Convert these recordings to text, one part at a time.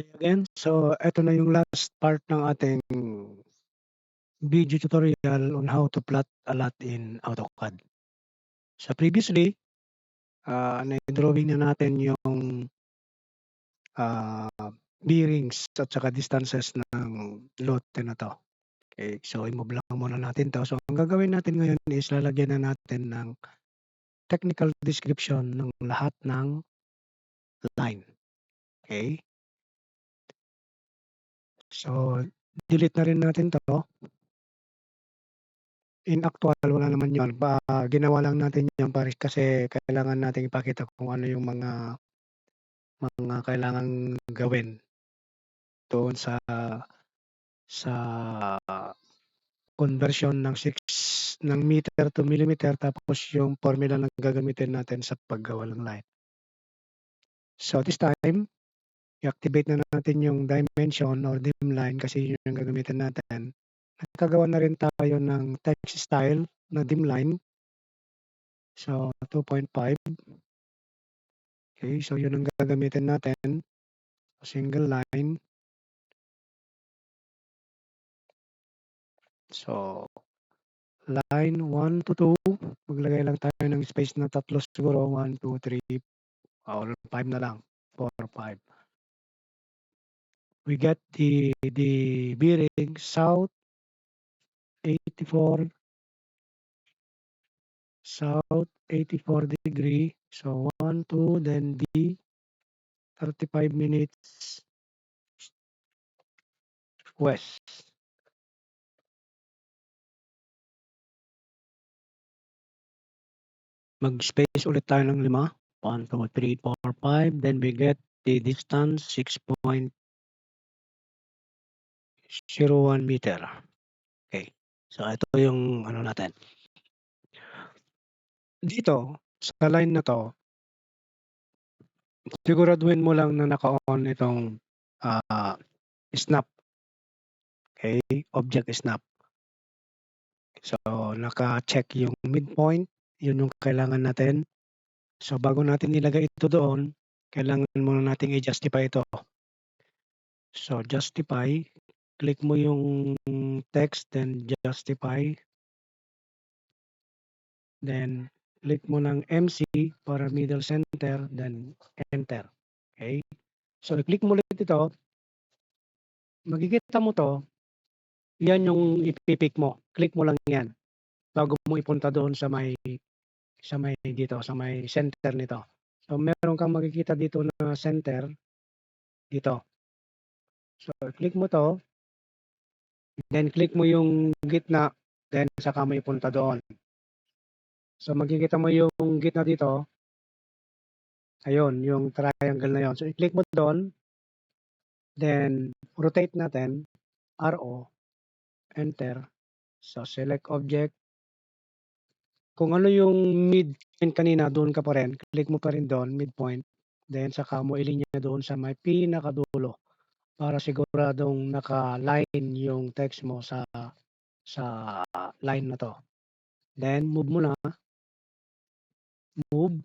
Again, so eto na yung last part ng ating video tutorial on how to plot a lot in AutoCAD. So previously, na-drawing na natin yung bearings at saka distances ng lote na 'to. Okay, so i-move lang muna natin 'to. So ang gagawin natin ngayon is lalagyan na natin ng technical description ng lahat ng line. Okay? So delete na rin natin 'to. In actual wala naman 'yon, ginawa lang natin 'yon kasi kailangan nating ipakita kung ano yung mga kailangang gawin doon sa conversion ng meter to millimeter tapos yung formula na gagamitin natin sa paggawa ng line. So this time, i-activate na natin yung dimension or dim line kasi yun yung gagamitin natin. Nagkagawa na rin tayo ng text style na dim line. So 2.5. Okay, so yun ang gagamitin natin. Single line. So line 1 to 2, maglagay lang tayo ng space na tatlo siguro, 1, 2, 3, or 5 na lang, 4, 5. We get the bearing south 84 degree. So 1, 2, then D 35 minutes west. Mag-space ulit tayo ng 5. 1, 2, 3, 4, 5. Then we get the distance 6.01 meter. Okay. So ito yung ano natin. Dito sa line na 'to, siguraduhin mo lang na naka-on itong snap. Okay, object snap. So naka-check yung midpoint, yun yung kailangan natin. So bago natin ilagay ito doon, kailangan muna nating i-justify ito. So justify, click mo yung text, then justify. Then click mo ng MC para middle center, then enter. Okay? So i-click mo ulit ito. Makikita mo 'to, yan yung ipi-pick mo. Click mo lang yan bago mo ipunta doon sa may center nito. So meron kang makikita dito na center dito. So click mo 'to, then click mo yung gitna, then saka mo ipunta doon. So makikita mo yung gitna dito. Ayun, yung triangle na 'yon. So i-click mo doon, then rotate natin, RO, enter. So select object. Kung ano yung midpoint kanina, doon ka pa rin. Click mo pa rin doon, midpoint. Then saka mo ilinya doon sa may pinakadulo para siguradong naka-line yung text mo sa line na 'to. Then move mo na. Move.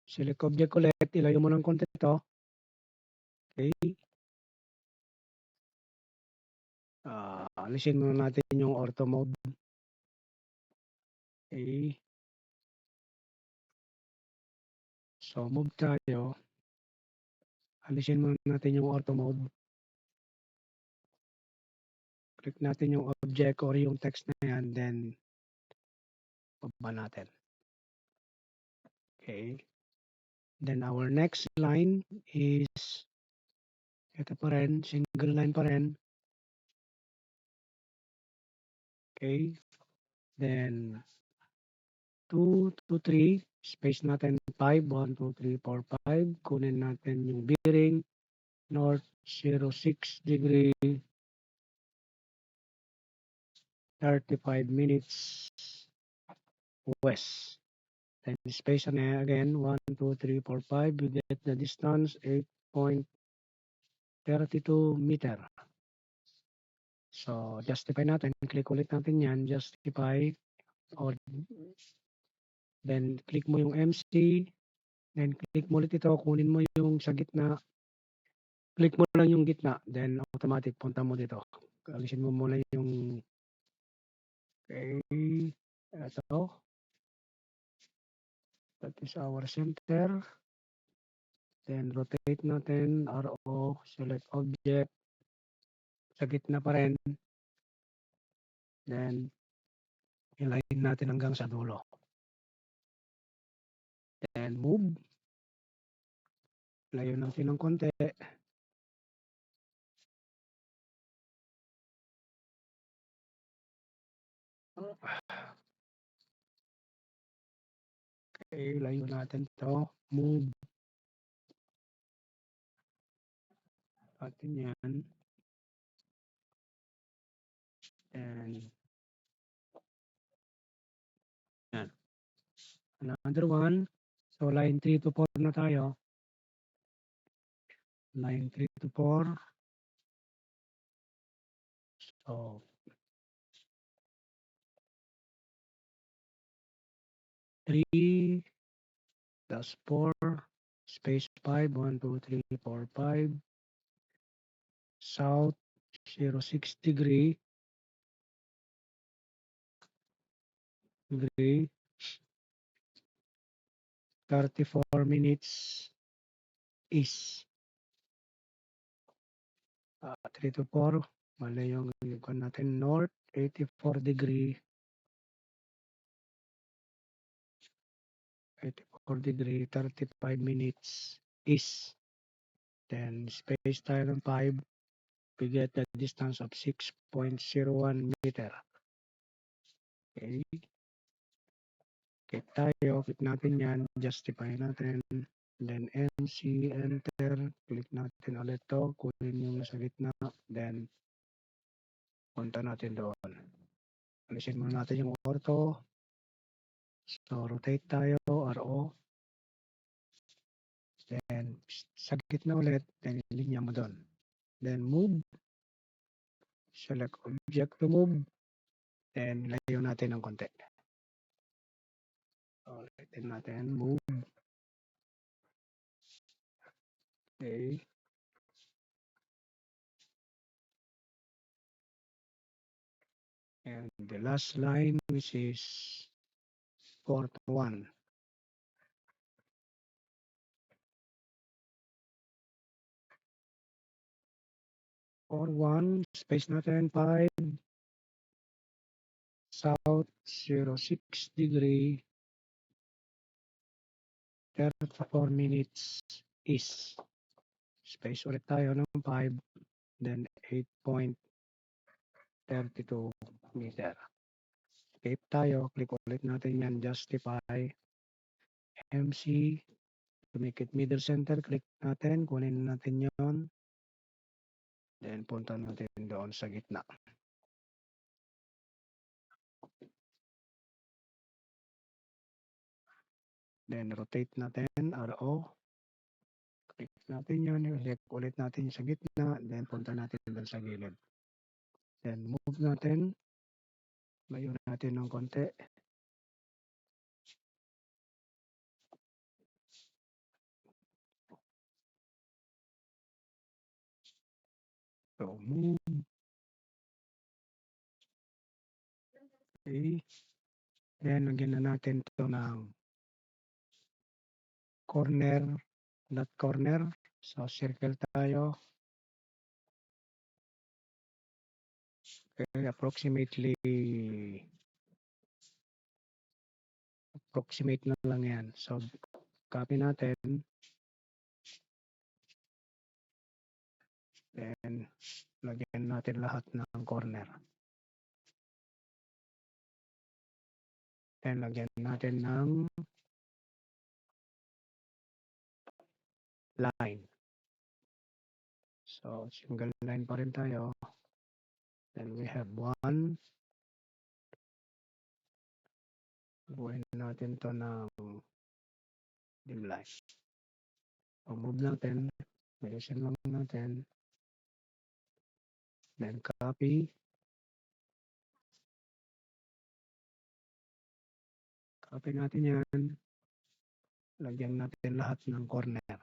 Select object ulit, ilayo mo ng konti 'to. Okay. Alisin muna natin yung ortho mode. Okay. So move tayo. Alisin muna natin yung ortho mode. Click natin yung object or yung text na yan, then baba natin. Okay. Then our next line is ito pa rin, single line pa rin. Okay. Then 2 to 3, space natin 5, 1, 2, 3, 4, 5. Kunin natin yung bearing, north 06 degree, 35 minutes west. Then space na again, 1, 2, 3, 4, 5. You get the distance 8.32 meter. So justify natin, click ulit natin yan, justify, or then click mo yung MC, then click mo ulit ito, kunin mo yung sa gitna, click mo lang yung gitna, then automatic punta mo dito. Alisin mo muna yung okay, ito. That is our center. Then rotate natin, RO, select object. Sa gitna pa rin. Then i-line natin hanggang sa dulo. Then move. Layo natin ng konti. Okay, layo natin to. Move. Atin yan. And yan. Another one. So line 3 to 4 na tayo. Line 3 to 4. So 3 plus 4 space 5, 1, 2, 3, 4, 5. South 06 degree. 34 minutes east. 3 to 4. Mali yung natin north 84 degree. 35 minutes east. Then space tayo ng 5. We get a distance of 6.01 meter. Okay. Click tayo. Click natin yan. Justify natin. Then MC, enter. Click natin ulit to. Kunin yung nasa gitna. Then punta natin doon. Alisin muna natin yung ortho. So rotate tayo. RO. Then sa gitna ulit. Then linya mo doon. Then move. Select object to move. Then layo natin ng konti. So, ulitin natin. Move. Okay. And the last line, which is 4 to 1. 4-1, space natin 5, south 06 degree, 34 minutes east. Space ulit tayo ng 5, then 8.32 meter. Escape tayo, click ulit natin yan, justify, MC, to make it middle center, click natin, kunin natin yon. Then punta natin doon sa gitna. Then rotate natin, RO. Click natin yun, select ulit natin sa gitna, then punta natin doon sa gilid. Then move natin. Layo natin ng konti. So move. Okay. Then lagyan na natin ito ng corner, dot corner. So circle tayo. Okay, approximate na lang yan. So copy natin. Then lagyan natin lahat ng corner. Then lagyan natin ng line. So single line pa rin tayo. Then we have 1. Buuin natin to ng dim line. So move natin. Bilisan lang natin. Then copy. Copy natin yan. Lagyan natin lahat ng corner.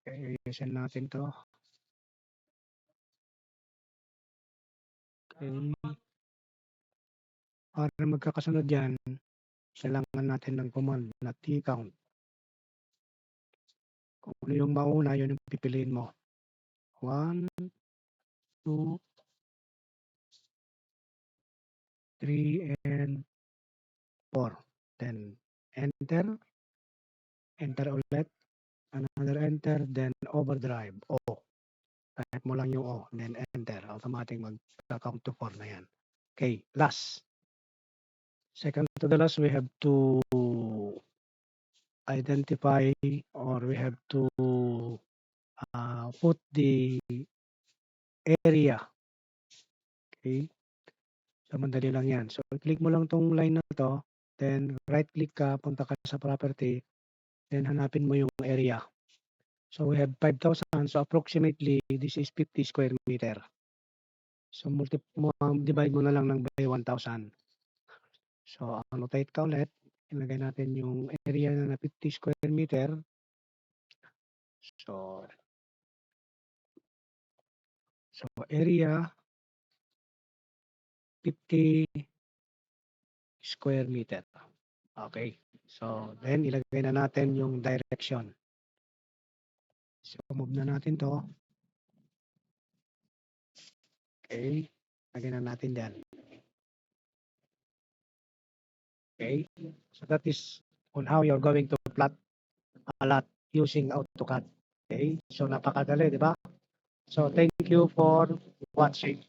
Okay, ayusin natin 'to. Okay. Para magkakasunod 'yan, kailangan natin ng command na tcount. Kung ano yung mauna, yun yung pipiliin mo. 1, 2, 3, and 4. Then enter, enter ulit, another enter, then overdrive, O. Type mo lang yung O, then enter. Automatic magka-count to 4 na yan. Okay, last. Second to the last, we have to identify or we have to put the area. Okay? So, madali lang yan. So, click mo lang tong line na to, then right-click ka, punta ka sa property, then hanapin mo yung area. So, we have 5,000. So, approximately, this is 50 square meter. So, divide mo na lang ng by 1,000. So, annotate ka ulit. Ilagay natin yung area na 50 square meter. So area 50 square meter. Okay. So, then ilagay na natin yung direction. So, move na natin to. Okay. Lagay na natin dyan. Okay. So, that is on how you're going to plot a lot using AutoCAD. Okay. So, napakadali, di ba? So, thank you for watching.